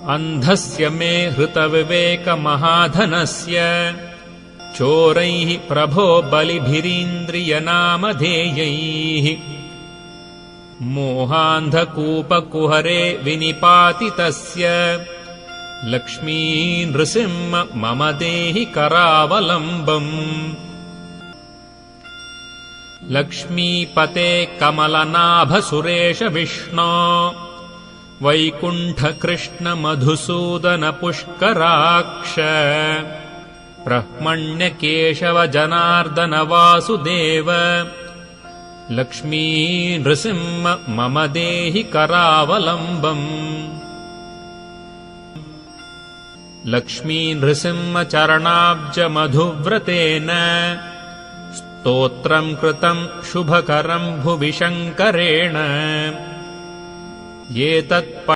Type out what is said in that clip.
अन्धस्य मे हृतविवेकमहाधनस्य चोरैः प्रभो बलिभिरीन्द्रियनामधेयैः मोहान्धकूपकुहरे विनिपातितस्य लक्ष्मी नृसिंह मम देहि करावलम्बम् लक्ष्मीपते कमलनाभ सुरेश विष्णो वैकुण्ठकृष्ण मधुसूदन पुष्कराक्ष ब्रह्मण्य केशव जनार्दन वासुदेव लक्ष्मी नृसिंह मम देहि करावलम्बम् लक्ष्मी नृसिंह चरणाब्ज मधुव्रतेन स्तोत्रम् कृतम् शुभकरम् भुवि शङ्करेण एतत्